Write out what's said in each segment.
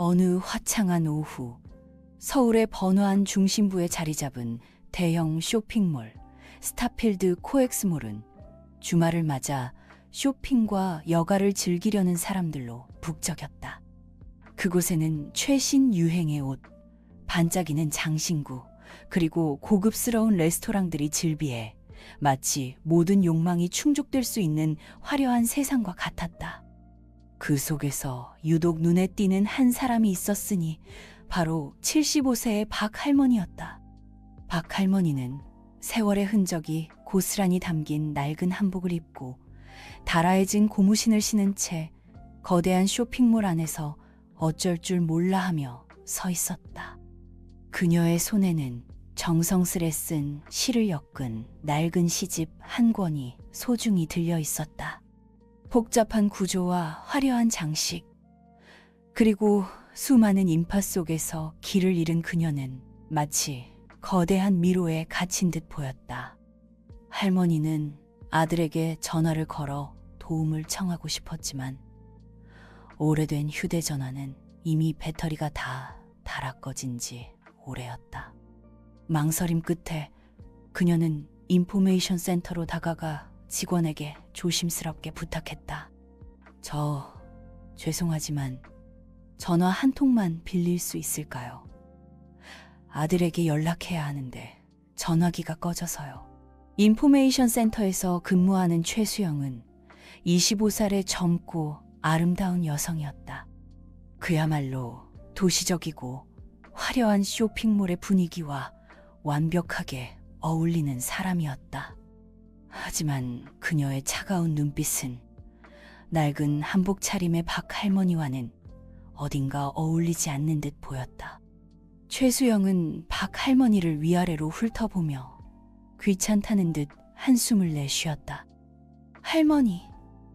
어느 화창한 오후, 서울의 번화한 중심부에 자리 잡은 대형 쇼핑몰 스타필드 코엑스몰은 주말을 맞아 쇼핑과 여가를 즐기려는 사람들로 북적였다. 그곳에는 최신 유행의 옷, 반짝이는 장신구, 그리고 고급스러운 레스토랑들이 즐비해 마치 모든 욕망이 충족될 수 있는 화려한 세상과 같았다. 그 속에서 유독 눈에 띄는 한 사람이 있었으니 바로 75세의 박 할머니였다. 박 할머니는 세월의 흔적이 고스란히 담긴 낡은 한복을 입고 다라해진 고무신을 신은 채 거대한 쇼핑몰 안에서 어쩔 줄 몰라 하며 서 있었다. 그녀의 손에는 정성스레 쓴 실을 엮은 낡은 시집 한 권이 소중히 들려 있었다. 복잡한 구조와 화려한 장식, 그리고 수많은 인파 속에서 길을 잃은 그녀는 마치 거대한 미로에 갇힌 듯 보였다. 할머니는 아들에게 전화를 걸어 도움을 청하고 싶었지만 오래된 휴대전화는 이미 배터리가 다 닳아 꺼진 지 오래였다. 망설임 끝에 그녀는 인포메이션 센터로 다가가 직원에게 조심스럽게 부탁했다. 죄송하지만 전화 한 통만 빌릴 수 있을까요? 아들에게 연락해야 하는데 전화기가 꺼져서요. 인포메이션 센터에서 근무하는 최수영은 25살의 젊고 아름다운 여성이었다. 그야말로 도시적이고 화려한 쇼핑몰의 분위기와 완벽하게 어울리는 사람이었다. 하지만 그녀의 차가운 눈빛은 낡은 한복 차림의 박 할머니와는 어딘가 어울리지 않는 듯 보였다. 최수영은 박 할머니를 위아래로 훑어보며 귀찮다는 듯 한숨을 내쉬었다. 할머니,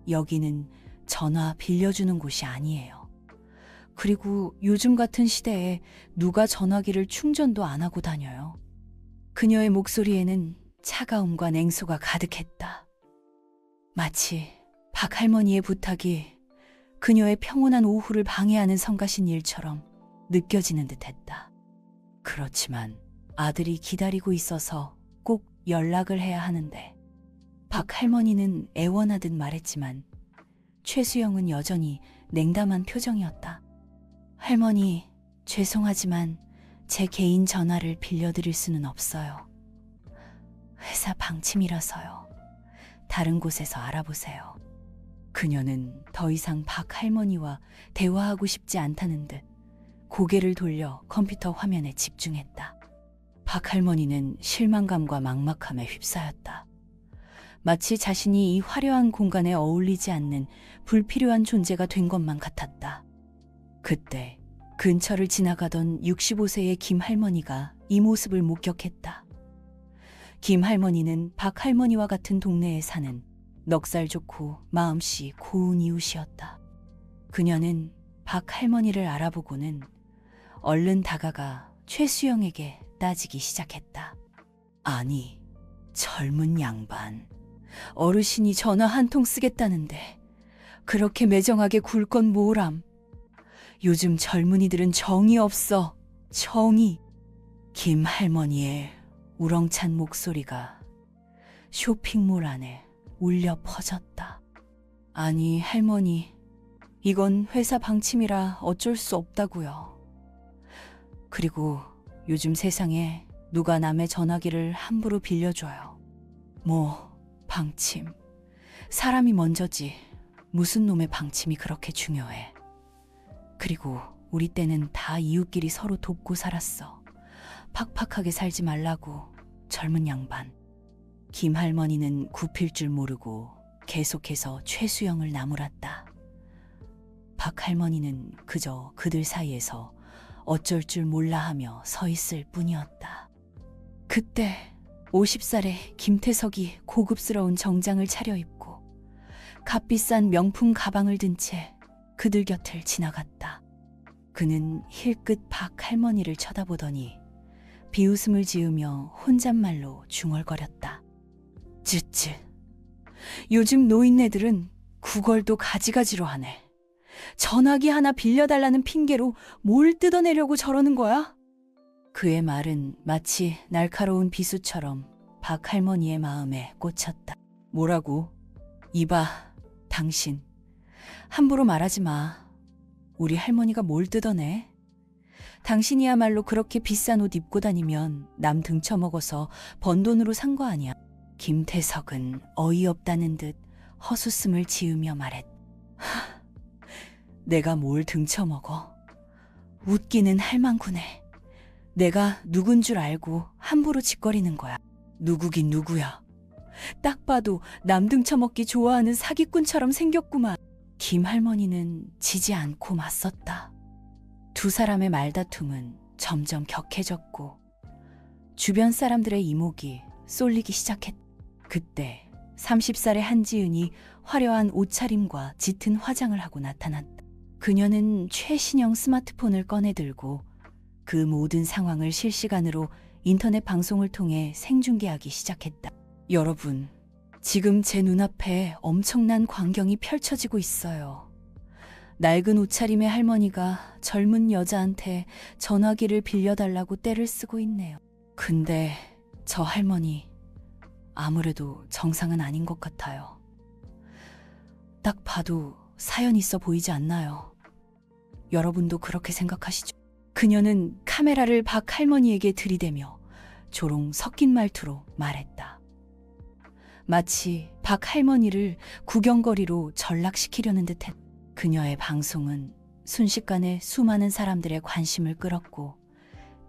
여기는 전화 빌려주는 곳이 아니에요. 그리고 요즘 같은 시대에 누가 전화기를 충전도 안 하고 다녀요. 그녀의 목소리에는 차가움과 냉소가 가득했다. 마치 박 할머니의 부탁이 그녀의 평온한 오후를 방해하는 성가신 일처럼 느껴지는 듯했다. 그렇지만 아들이 기다리고 있어서 꼭 연락을 해야 하는데, 박 할머니는 애원하듯 말했지만 최수영은 여전히 냉담한 표정이었다. 할머니, 죄송하지만 제 개인 전화를 빌려드릴 수는 없어요. 회사 방침이라서요. 다른 곳에서 알아보세요. 그녀는 더 이상 박 할머니와 대화하고 싶지 않다는 듯 고개를 돌려 컴퓨터 화면에 집중했다. 박 할머니는 실망감과 막막함에 휩싸였다. 마치 자신이 이 화려한 공간에 어울리지 않는 불필요한 존재가 된 것만 같았다. 그때 근처를 지나가던 65세의 김 할머니가 이 모습을 목격했다. 김 할머니는 박 할머니와 같은 동네에 사는 넉살 좋고 마음씨 고운 이웃이었다. 그녀는 박 할머니를 알아보고는 얼른 다가가 최수영에게 따지기 시작했다. 아니, 젊은 양반, 어르신이 전화 한 통 쓰겠다는데 그렇게 매정하게 굴 건 뭐람. 요즘 젊은이들은 정이 없어, 정이. 김 할머니의 우렁찬 목소리가 쇼핑몰 안에 울려 퍼졌다. 아니, 할머니, 이건 회사 방침이라 어쩔 수 없다고요. 그리고 요즘 세상에 누가 남의 전화기를 함부로 빌려줘요. 뭐 방침, 사람이 먼저지 무슨 놈의 방침이 그렇게 중요해. 그리고 우리 때는 다 이웃끼리 서로 돕고 살았어. 팍팍하게 살지 말라고, 젊은 양반. 김 할머니는 굽힐 줄 모르고 계속해서 최수영을 나무랐다. 박 할머니는 그저 그들 사이에서 어쩔 줄 몰라 하며 서 있을 뿐이었다. 그때 50살의 김태석이 고급스러운 정장을 차려입고 값비싼 명품 가방을 든 채 그들 곁을 지나갔다. 그는 힐끗 박 할머니를 쳐다보더니 비웃음을 지으며 혼잣말로 중얼거렸다. 쯔쯔, 요즘 노인네들은 구걸도 가지가지로 하네. 전화기 하나 빌려달라는 핑계로 뭘 뜯어내려고 저러는 거야? 그의 말은 마치 날카로운 비수처럼 박 할머니의 마음에 꽂혔다. 뭐라고? 이봐, 당신. 함부로 말하지 마. 우리 할머니가 뭘 뜯어내? 당신이야말로 그렇게 비싼 옷 입고 다니면 남 등쳐먹어서 번 돈으로 산 거 아니야. 김태석은 어이없다는 듯 헛웃음을 지으며 말했다. 내가 뭘 등쳐먹어? 웃기는 할망구네. 내가 누군 줄 알고 함부로 짓거리는 거야. 누구긴 누구야. 딱 봐도 남 등쳐먹기 좋아하는 사기꾼처럼 생겼구만. 김 할머니는 지지 않고 맞섰다. 두 사람의 말다툼은 점점 격해졌고 주변 사람들의 이목이 쏠리기 시작했다. 그때 30살의 한지은이 화려한 옷차림과 짙은 화장을 하고 나타났다. 그녀는 최신형 스마트폰을 꺼내들고 그 모든 상황을 실시간으로 인터넷 방송을 통해 생중계하기 시작했다. 여러분, 지금 제 눈앞에 엄청난 광경이 펼쳐지고 있어요. 낡은 옷차림의 할머니가 젊은 여자한테 전화기를 빌려달라고 떼를 쓰고 있네요. 근데 저 할머니 아무래도 정상은 아닌 것 같아요. 딱 봐도 사연 있어 보이지 않나요? 여러분도 그렇게 생각하시죠? 그녀는 카메라를 박 할머니에게 들이대며 조롱 섞인 말투로 말했다. 마치 박 할머니를 구경거리로 전락시키려는 듯했다. 그녀의 방송은 순식간에 수많은 사람들의 관심을 끌었고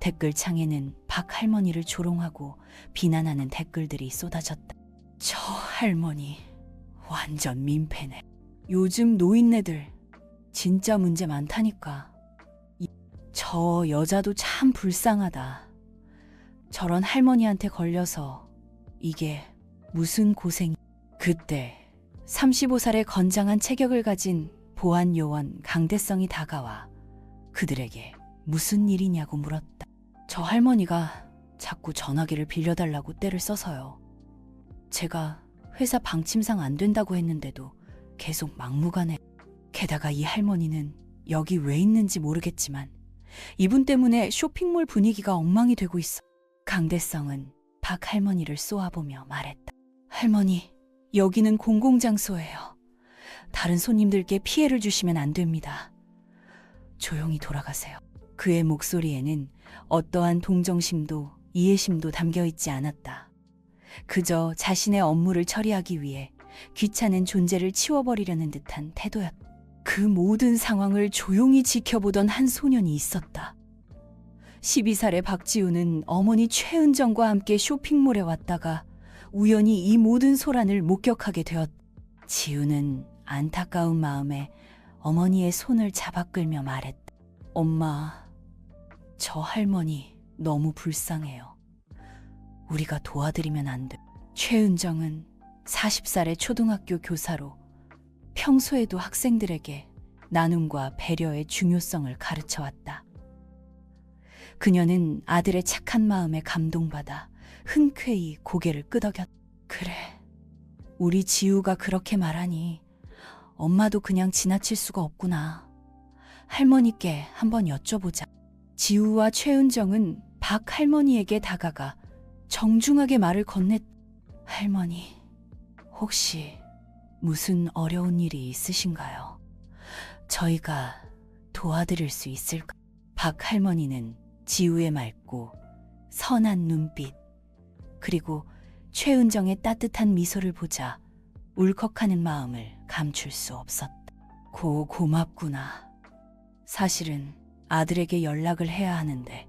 댓글창에는 박 할머니를 조롱하고 비난하는 댓글들이 쏟아졌다. 저 할머니 완전 민폐네. 요즘 노인네들 진짜 문제 많다니까. 저 여자도 참 불쌍하다. 저런 할머니한테 걸려서 이게 무슨 고생이. 그때 35살의 건장한 체격을 가진 보안 요원 강대성이 다가와 그들에게 무슨 일이냐고 물었다. 저 할머니가 자꾸 전화기를 빌려달라고 떼를 써서요. 제가 회사 방침상 안 된다고 했는데도 계속 막무가내. 게다가 이 할머니는 여기 왜 있는지 모르겠지만 이분 때문에 쇼핑몰 분위기가 엉망이 되고 있어. 강대성은 박 할머니를 쏘아보며 말했다. 할머니, 여기는 공공장소예요. 다른 손님들께 피해를 주시면 안 됩니다. 조용히 돌아가세요. 그의 목소리에는 어떠한 동정심도 이해심도 담겨 있지 않았다. 그저 자신의 업무를 처리하기 위해 귀찮은 존재를 치워버리려는 듯한 태도였다. 그 모든 상황을 조용히 지켜보던 한 소년이 있었다. 12살의 박지우는 어머니 최은정과 함께 쇼핑몰에 왔다가 우연히 이 모든 소란을 목격하게 되었다. 지우는 안타까운 마음에 어머니의 손을 잡아 끌며 말했다. 엄마, 저 할머니 너무 불쌍해요. 우리가 도와드리면 안 돼. 최은정은 40살의 초등학교 교사로 평소에도 학생들에게 나눔과 배려의 중요성을 가르쳐왔다. 그녀는 아들의 착한 마음에 감동받아 흔쾌히 고개를 끄덕였다. 그래, 우리 지우가 그렇게 말하니 엄마도 그냥 지나칠 수가 없구나. 할머니께 한번 여쭤보자. 지우와 최은정은 박 할머니에게 다가가 정중하게 말을 건넸다. 할머니, 혹시 무슨 어려운 일이 있으신가요? 저희가 도와드릴 수 있을까? 박 할머니는 지우의 맑고 선한 눈빛, 그리고 최은정의 따뜻한 미소를 보자 울컥하는 마음을 감출 수 없었다. 고맙구나. 사실은 아들에게 연락을 해야 하는데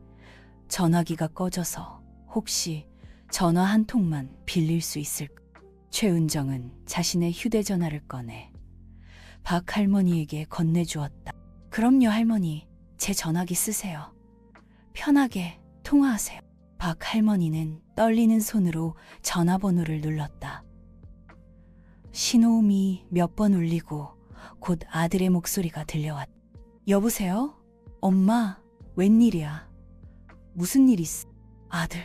전화기가 꺼져서 혹시 전화 한 통만 빌릴 수 있을까? 최은정은 자신의 휴대전화를 꺼내 박 할머니에게 건네주었다. 그럼요, 할머니. 제 전화기 쓰세요. 편하게 통화하세요. 박 할머니는 떨리는 손으로 전화번호를 눌렀다. 신호음이 몇 번 울리고 곧 아들의 목소리가 들려왔다. 여보세요? 엄마, 웬일이야? 무슨 일 있어? 아들,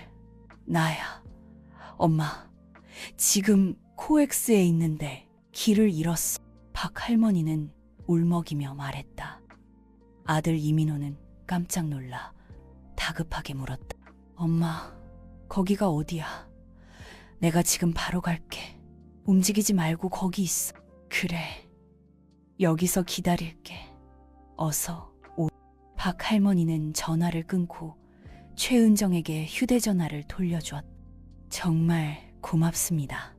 나야. 엄마, 지금 코엑스에 있는데 길을 잃었어. 박 할머니는 울먹이며 말했다. 아들 이민호는 깜짝 놀라 다급하게 물었다. 엄마, 거기가 어디야? 내가 지금 바로 갈게. 움직이지 말고 거기 있어. 그래. 여기서 기다릴게. 어서 오. 박 할머니는 전화를 끊고 최은정에게 휴대전화를 돌려주었다. 정말 고맙습니다.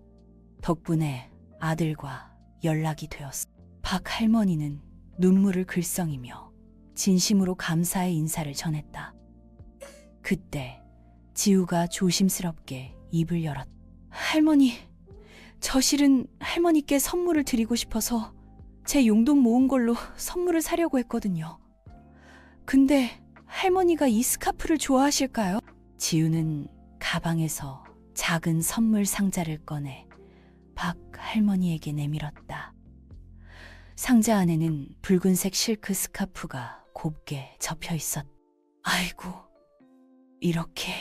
덕분에 아들과 연락이 되었어. 박 할머니는 눈물을 글썽이며 진심으로 감사의 인사를 전했다. 그때 지우가 조심스럽게 입을 열었다. 할머니, 저 실은 할머니께 선물을 드리고 싶어서 제 용돈 모은 걸로 선물을 사려고 했거든요. 근데 할머니가 이 스카프를 좋아하실까요? 지우는 가방에서 작은 선물 상자를 꺼내 박 할머니에게 내밀었다. 상자 안에는 붉은색 실크 스카프가 곱게 접혀 있었다. 아이고, 이렇게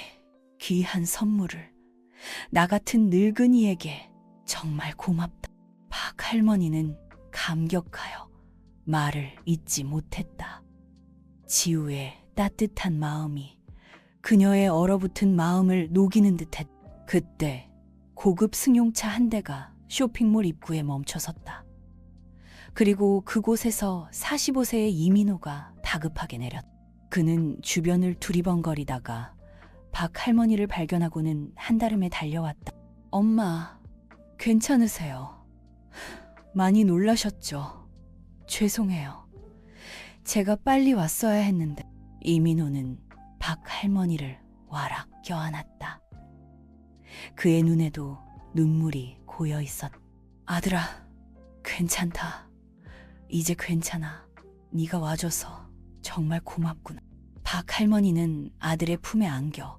귀한 선물을 나 같은 늙은이에게 정말 고맙다. 박 할머니는 감격하여 말을 잇지 못했다. 지우의 따뜻한 마음이 그녀의 얼어붙은 마음을 녹이는 듯했다. 그때 고급 승용차 한 대가 쇼핑몰 입구에 멈춰섰다. 그리고 그곳에서 45세의 이민호가 다급하게 내렸다. 그는 주변을 두리번거리다가 박 할머니를 발견하고는 한달음에 달려왔다. 엄마, 괜찮으세요? 많이 놀라셨죠? 죄송해요. 제가 빨리 왔어야 했는데. 이민호는 박 할머니를 와락 껴안았다. 그의 눈에도 눈물이 고여 있었다. 아들아, 괜찮다. 이제 괜찮아. 네가 와줘서 정말 고맙구나. 박 할머니는 아들의 품에 안겨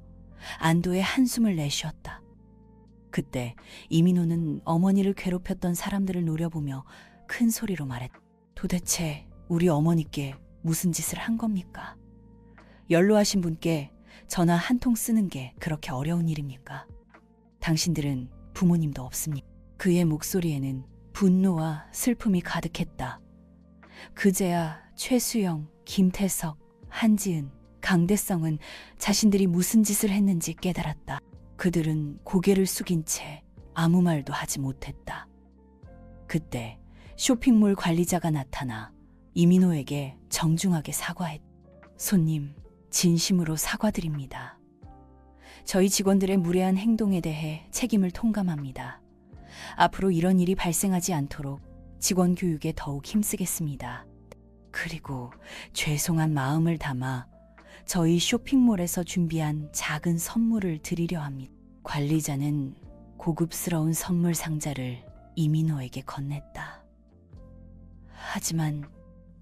안도의 한숨을 내쉬었다. 그때 이민호는 어머니를 괴롭혔던 사람들을 노려보며 큰 소리로 말했다. 도대체 우리 어머니께 무슨 짓을 한 겁니까? 연로하신 분께 전화 한 통 쓰는 게 그렇게 어려운 일입니까? 당신들은 부모님도 없습니까? 그의 목소리에는 분노와 슬픔이 가득했다. 그제야 최수영, 김태석, 한지은, 강대성은 자신들이 무슨 짓을 했는지 깨달았다. 그들은 고개를 숙인 채 아무 말도 하지 못했다. 그때 쇼핑몰 관리자가 나타나 이민호에게 정중하게 사과했다. 손님, 진심으로 사과드립니다. 저희 직원들의 무례한 행동에 대해 책임을 통감합니다. 앞으로 이런 일이 발생하지 않도록 직원 교육에 더욱 힘쓰겠습니다. 그리고 죄송한 마음을 담아 저희 쇼핑몰에서 준비한 작은 선물을 드리려 합니다. 관리자는 고급스러운 선물 상자를 이민호에게 건넸다. 하지만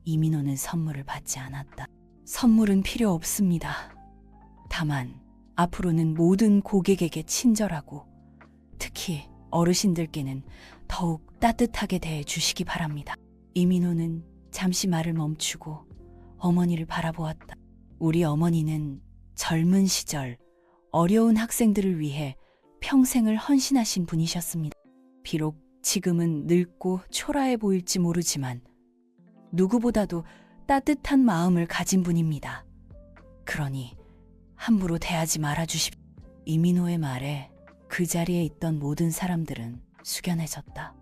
이민호는 선물을 받지 않았다. 선물은 필요 없습니다. 다만 앞으로는 모든 고객에게 친절하고 특히 어르신들께는 더욱 따뜻하게 대해 주시기 바랍니다. 이민호는 잠시 말을 멈추고 어머니를 바라보았다. 우리 어머니는 젊은 시절 어려운 학생들을 위해 평생을 헌신하신 분이셨습니다. 비록 지금은 늙고 초라해 보일지 모르지만 누구보다도 따뜻한 마음을 가진 분입니다. 그러니 함부로 대하지 말아주십시오. 이민호의 말에 그 자리에 있던 모든 사람들은 숙연해졌다.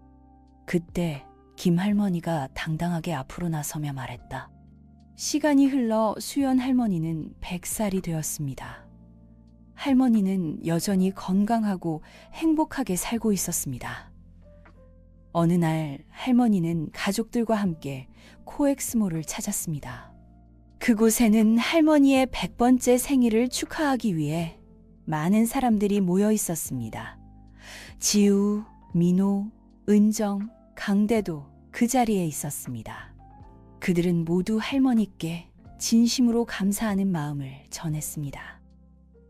그때 김 할머니가 당당하게 앞으로 나서며 말했다. 시간이 흘러 수연 할머니는 100살이 되었습니다. 할머니는 여전히 건강하고 행복하게 살고 있었습니다. 어느 날 할머니는 가족들과 함께 코엑스몰을 찾았습니다. 그곳에는 할머니의 100번째 생일을 축하하기 위해 많은 사람들이 모여 있었습니다. 지우, 민호, 은정, 강대도 그 자리에 있었습니다. 그들은 모두 할머니께 진심으로 감사하는 마음을 전했습니다.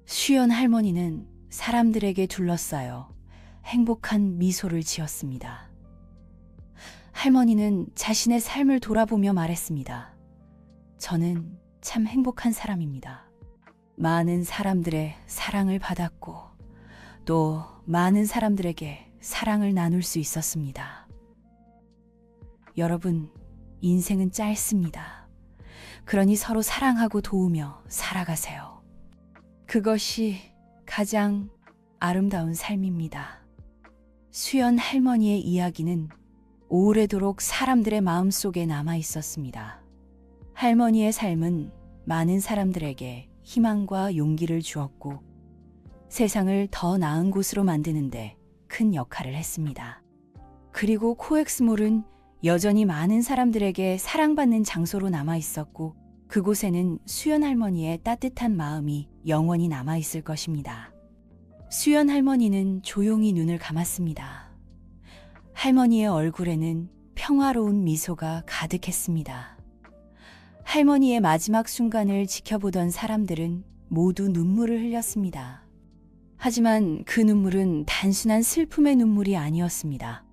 수연 할머니는 사람들에게 둘러싸여 행복한 미소를 지었습니다. 할머니는 자신의 삶을 돌아보며 말했습니다. 저는 참 행복한 사람입니다. 많은 사람들의 사랑을 받았고 또 많은 사람들에게 사랑을 나눌 수 있었습니다. 여러분, 인생은 짧습니다. 그러니 서로 사랑하고 도우며 살아가세요. 그것이 가장 아름다운 삶입니다. 수연 할머니의 이야기는 오래도록 사람들의 마음속에 남아 있었습니다. 할머니의 삶은 많은 사람들에게 희망과 용기를 주었고 세상을 더 나은 곳으로 만드는데 큰 역할을 했습니다. 그리고 코엑스몰은 여전히 많은 사람들에게 사랑받는 장소로 남아 있었고 그곳에는 수연 할머니의 따뜻한 마음이 영원히 남아 있을 것입니다. 수연 할머니는 조용히 눈을 감았습니다. 할머니의 얼굴에는 평화로운 미소가 가득했습니다. 할머니의 마지막 순간을 지켜보던 사람들은 모두 눈물을 흘렸습니다. 하지만 그 눈물은 단순한 슬픔의 눈물이 아니었습니다.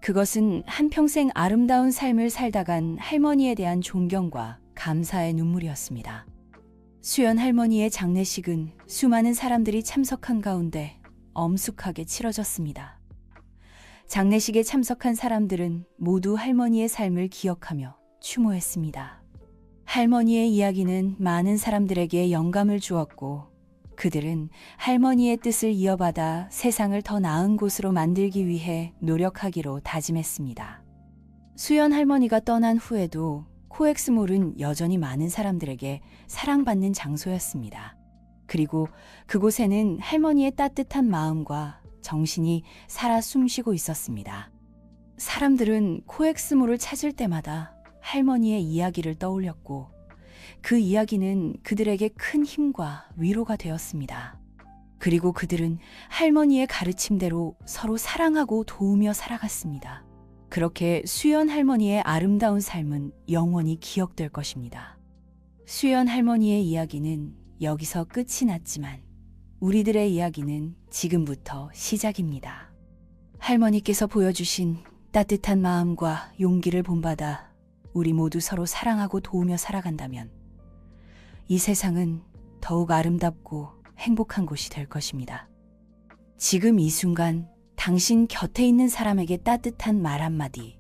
그것은 한평생 아름다운 삶을 살다간 할머니에 대한 존경과 감사의 눈물이었습니다. 수연 할머니의 장례식은 수많은 사람들이 참석한 가운데 엄숙하게 치러졌습니다. 장례식에 참석한 사람들은 모두 할머니의 삶을 기억하며 추모했습니다. 할머니의 이야기는 많은 사람들에게 영감을 주었고 그들은 할머니의 뜻을 이어받아 세상을 더 나은 곳으로 만들기 위해 노력하기로 다짐했습니다. 수연 할머니가 떠난 후에도 코엑스몰은 여전히 많은 사람들에게 사랑받는 장소였습니다. 그리고 그곳에는 할머니의 따뜻한 마음과 정신이 살아 숨쉬고 있었습니다. 사람들은 코엑스몰을 찾을 때마다 할머니의 이야기를 떠올렸고 그 이야기는 그들에게 큰 힘과 위로가 되었습니다. 그리고 그들은 할머니의 가르침대로 서로 사랑하고 도우며 살아갔습니다. 그렇게 수연 할머니의 아름다운 삶은 영원히 기억될 것입니다. 수연 할머니의 이야기는 여기서 끝이 났지만 우리들의 이야기는 지금부터 시작입니다. 할머니께서 보여주신 따뜻한 마음과 용기를 본받아 우리 모두 서로 사랑하고 도우며 살아간다면 이 세상은 더욱 아름답고 행복한 곳이 될 것입니다. 지금 이 순간 당신 곁에 있는 사람에게 따뜻한 말 한마디,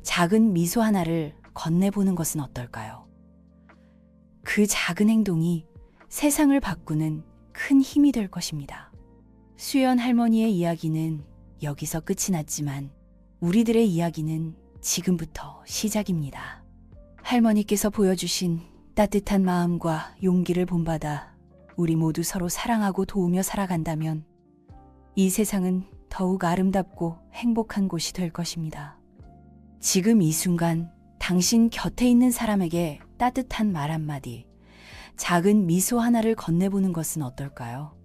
작은 미소 하나를 건네보는 것은 어떨까요? 그 작은 행동이 세상을 바꾸는 큰 힘이 될 것입니다. 수연 할머니의 이야기는 여기서 끝이 났지만 우리들의 이야기는 지금부터 시작입니다. 할머니께서 보여주신 따뜻한 마음과 용기를 본받아 우리 모두 서로 사랑하고 도우며 살아간다면 이 세상은 더욱 아름답고 행복한 곳이 될 것입니다. 지금 이 순간 당신 곁에 있는 사람에게 따뜻한 말 한마디, 작은 미소 하나를 건네보는 것은 어떨까요?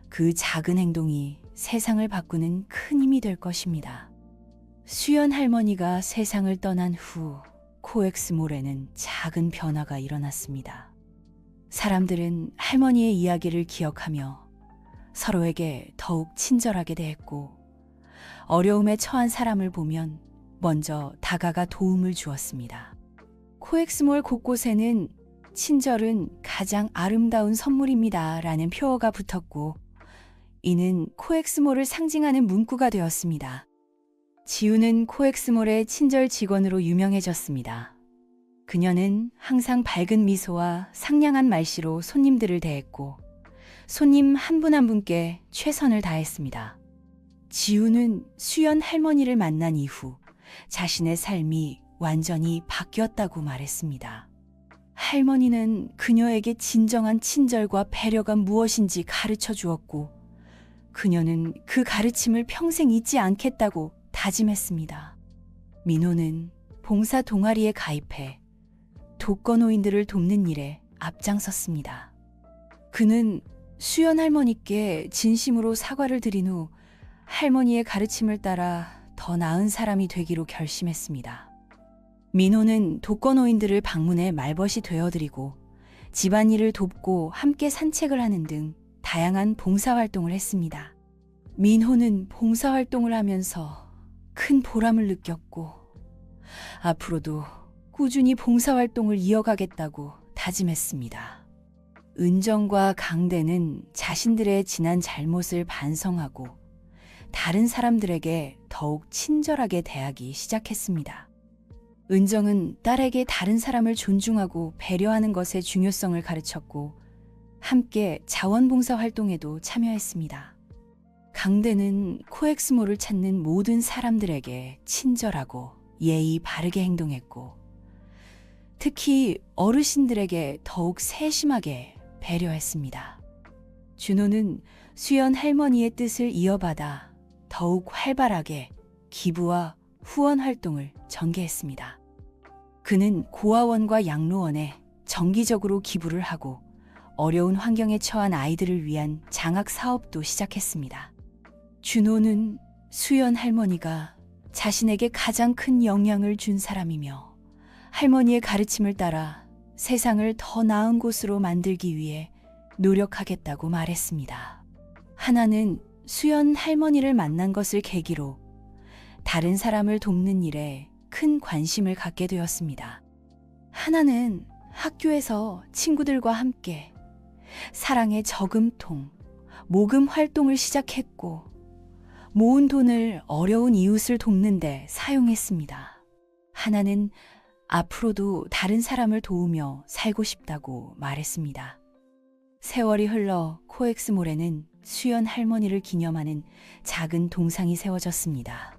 그 작은 행동이 세상을 바꾸는 큰 힘이 될 것입니다. 수연 할머니가 세상을 떠난 후 코엑스몰에는 작은 변화가 일어났습니다. 사람들은 할머니의 이야기를 기억하며 서로에게 더욱 친절하게 대했고 어려움에 처한 사람을 보면 먼저 다가가 도움을 주었습니다. 코엑스몰 곳곳에는 친절은 가장 아름다운 선물입니다 라는 표어가 붙었고 이는 코엑스몰을 상징하는 문구가 되었습니다. 지우는 코엑스몰의 친절 직원으로 유명해졌습니다. 그녀는 항상 밝은 미소와 상냥한 말씨로 손님들을 대했고 손님 한 분 한 분께 최선을 다했습니다. 지우는 수연 할머니를 만난 이후 자신의 삶이 완전히 바뀌었다고 말했습니다. 할머니는 그녀에게 진정한 친절과 배려가 무엇인지 가르쳐 주었고 그녀는 그 가르침을 평생 잊지 않겠다고 다짐했습니다. 민호는 봉사 동아리에 가입해 독거노인들을 돕는 일에 앞장섰습니다. 그는 수연 할머니께 진심으로 사과를 드린 후 할머니의 가르침을 따라 더 나은 사람이 되기로 결심했습니다. 민호는 독거노인들을 방문해 말벗이 되어드리고 집안일을 돕고 함께 산책을 하는 등 다양한 봉사활동을 했습니다. 민호는 봉사활동을 하면서 큰 보람을 느꼈고 앞으로도 꾸준히 봉사활동을 이어가겠다고 다짐했습니다. 은정과 강대는 자신들의 지난 잘못을 반성하고 다른 사람들에게 더욱 친절하게 대하기 시작했습니다. 은정은 딸에게 다른 사람을 존중하고 배려하는 것의 중요성을 가르쳤고 함께 자원봉사 활동에도 참여했습니다. 강대는 코엑스모를 찾는 모든 사람들에게 친절하고 예의 바르게 행동했고 특히 어르신들에게 더욱 세심하게 배려했습니다. 준호는 수연 할머니의 뜻을 이어받아 더욱 활발하게 기부와 후원 활동을 전개했습니다. 그는 고아원과 양로원에 정기적으로 기부를 하고 어려운 환경에 처한 아이들을 위한 장학 사업도 시작했습니다. 준호는 수연 할머니가 자신에게 가장 큰 영향을 준 사람이며 할머니의 가르침을 따라 세상을 더 나은 곳으로 만들기 위해 노력하겠다고 말했습니다. 하나는 수연 할머니를 만난 것을 계기로 다른 사람을 돕는 일에 큰 관심을 갖게 되었습니다. 하나는 학교에서 친구들과 함께 사랑의 저금통, 모금 활동을 시작했고 모은 돈을 어려운 이웃을 돕는 데 사용했습니다. 하나는 앞으로도 다른 사람을 도우며 살고 싶다고 말했습니다. 세월이 흘러 코엑스몰에는 수연 할머니를 기념하는 작은 동상이 세워졌습니다.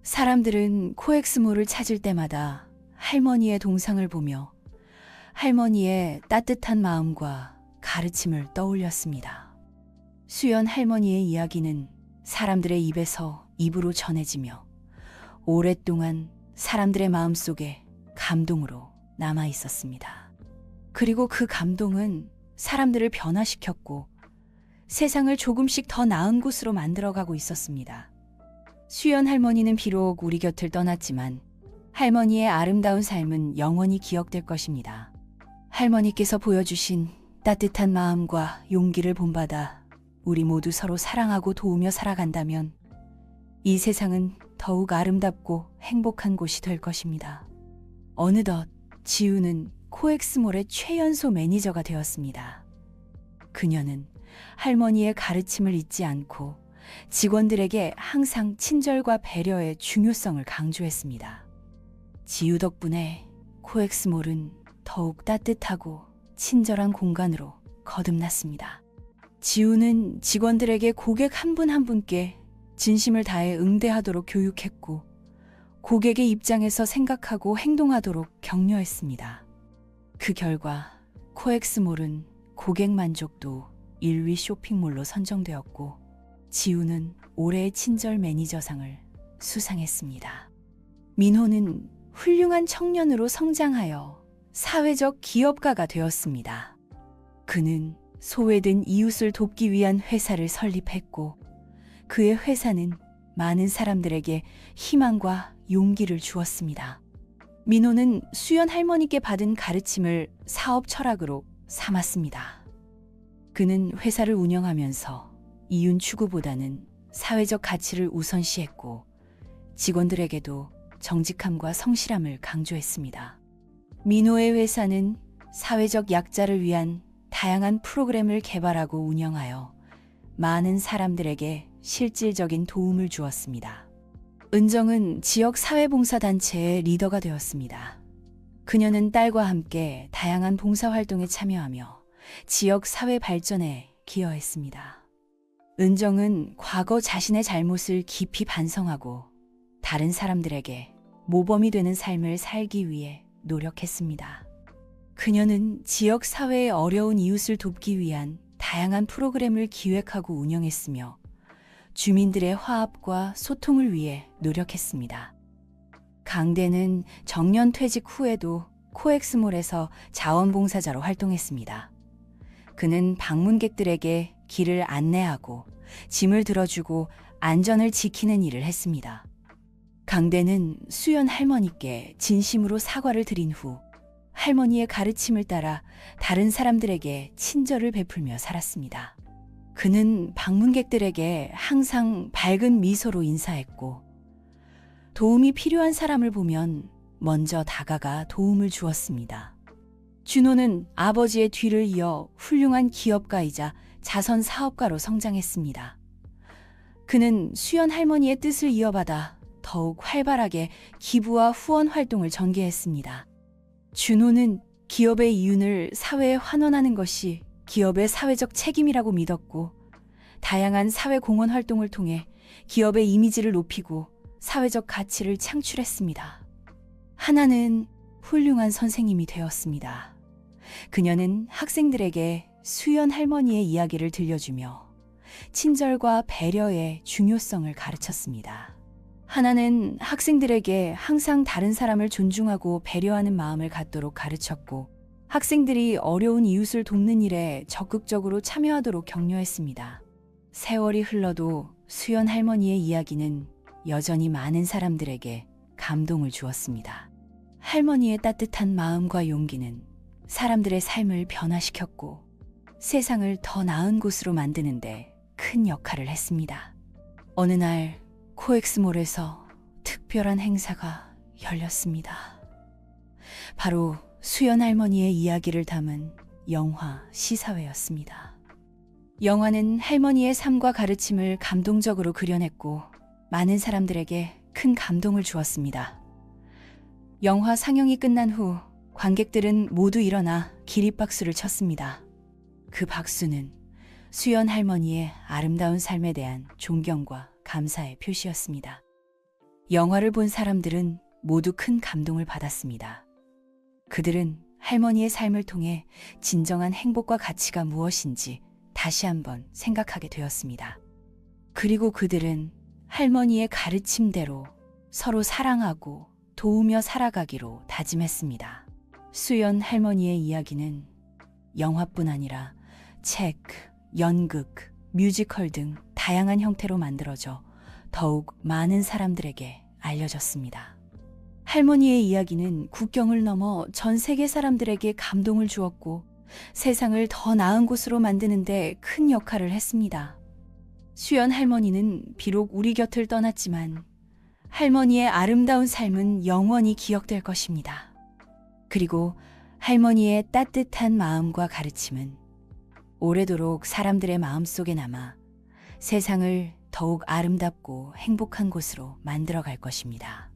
사람들은 코엑스몰을 찾을 때마다 할머니의 동상을 보며 할머니의 따뜻한 마음과 가르침을 떠올렸습니다. 수연 할머니의 이야기는 사람들의 입에서 입으로 전해지며 오랫동안 사람들의 마음속에 감동으로 남아 있었습니다. 그리고 그 감동은 사람들을 변화시켰고 세상을 조금씩 더 나은 곳으로 만들어가고 있었습니다. 수연 할머니는 비록 우리 곁을 떠났지만 할머니의 아름다운 삶은 영원히 기억될 것입니다. 할머니께서 보여주신 따뜻한 마음과 용기를 본받아 우리 모두 서로 사랑하고 도우며 살아간다면 이 세상은 더욱 아름답고 행복한 곳이 될 것입니다. 어느덧 지우는 코엑스몰의 최연소 매니저가 되었습니다. 그녀는 할머니의 가르침을 잊지 않고 직원들에게 항상 친절과 배려의 중요성을 강조했습니다. 지우 덕분에 코엑스몰은 더욱 따뜻하고 친절한 공간으로 거듭났습니다. 지우는 직원들에게 고객 한 분 한 분께 진심을 다해 응대하도록 교육했고 고객의 입장에서 생각하고 행동하도록 격려했습니다. 그 결과 코엑스몰은 고객 만족도 1위 쇼핑몰로 선정되었고 지우는 올해의 친절 매니저상을 수상했습니다. 민호는 훌륭한 청년으로 성장하여 사회적 기업가가 되었습니다. 그는 소외된 이웃을 돕기 위한 회사를 설립했고 그의 회사는 많은 사람들에게 희망과 용기를 주었습니다. 민호는 수연 할머니께 받은 가르침을 사업 철학으로 삼았습니다. 그는 회사를 운영하면서 이윤 추구보다는 사회적 가치를 우선시했고 직원들에게도 정직함과 성실함을 강조했습니다. 민호의 회사는 사회적 약자를 위한 다양한 프로그램을 개발하고 운영하여 많은 사람들에게 실질적인 도움을 주었습니다. 은정은 지역 사회봉사단체의 리더가 되었습니다. 그녀는 딸과 함께 다양한 봉사활동에 참여하며 지역 사회 발전에 기여했습니다. 은정은 과거 자신의 잘못을 깊이 반성하고 다른 사람들에게 모범이 되는 삶을 살기 위해 노력했습니다. 그녀는 지역 사회의 어려운 이웃을 돕기 위한 다양한 프로그램을 기획하고 운영했으며 주민들의 화합과 소통을 위해 노력했습니다. 강대는 정년 퇴직 후에도 코엑스몰에서 자원봉사자로 활동했습니다. 그는 방문객들에게 길을 안내하고 짐을 들어주고 안전을 지키는 일을 했습니다. 강대는 수연 할머니께 진심으로 사과를 드린 후 할머니의 가르침을 따라 다른 사람들에게 친절을 베풀며 살았습니다. 그는 방문객들에게 항상 밝은 미소로 인사했고 도움이 필요한 사람을 보면 먼저 다가가 도움을 주었습니다. 준호는 아버지의 뒤를 이어 훌륭한 기업가이자 자선 사업가로 성장했습니다. 그는 수연 할머니의 뜻을 이어받아 더욱 활발하게 기부와 후원 활동을 전개했습니다. 준호는 기업의 이윤을 사회에 환원하는 것이 기업의 사회적 책임이라고 믿었고, 다양한 사회 공헌 활동을 통해 기업의 이미지를 높이고 사회적 가치를 창출했습니다. 하나는 훌륭한 선생님이 되었습니다. 그녀는 학생들에게 수연 할머니의 이야기를 들려주며 친절과 배려의 중요성을 가르쳤습니다. 하나는 학생들에게 항상 다른 사람을 존중하고 배려하는 마음을 갖도록 가르쳤고, 학생들이 어려운 이웃을 돕는 일에 적극적으로 참여하도록 격려했습니다. 세월이 흘러도 수연 할머니의 이야기는 여전히 많은 사람들에게 감동을 주었습니다. 할머니의 따뜻한 마음과 용기는 사람들의 삶을 변화시켰고 세상을 더 나은 곳으로 만드는데 큰 역할을 했습니다. 어느 날 코엑스몰에서 특별한 행사가 열렸습니다. 바로 수연 할머니의 이야기를 담은 영화 시사회였습니다. 영화는 할머니의 삶과 가르침을 감동적으로 그려냈고 많은 사람들에게 큰 감동을 주었습니다. 영화 상영이 끝난 후 관객들은 모두 일어나 기립박수를 쳤습니다. 그 박수는 수연 할머니의 아름다운 삶에 대한 존경과 감사의 표시였습니다. 영화를 본 사람들은 모두 큰 감동을 받았습니다. 그들은 할머니의 삶을 통해 진정한 행복과 가치가 무엇인지 다시 한번 생각하게 되었습니다. 그리고 그들은 할머니의 가르침대로 서로 사랑하고 도우며 살아가기로 다짐했습니다. 수연 할머니의 이야기는 영화뿐 아니라 책, 연극, 뮤지컬 등 다양한 형태로 만들어져 더욱 많은 사람들에게 알려졌습니다. 할머니의 이야기는 국경을 넘어 전 세계 사람들에게 감동을 주었고 세상을 더 나은 곳으로 만드는 데 큰 역할을 했습니다. 수연 할머니는 비록 우리 곁을 떠났지만 할머니의 아름다운 삶은 영원히 기억될 것입니다. 그리고 할머니의 따뜻한 마음과 가르침은 오래도록 사람들의 마음속에 남아 세상을 더욱 아름답고 행복한 곳으로 만들어갈 것입니다.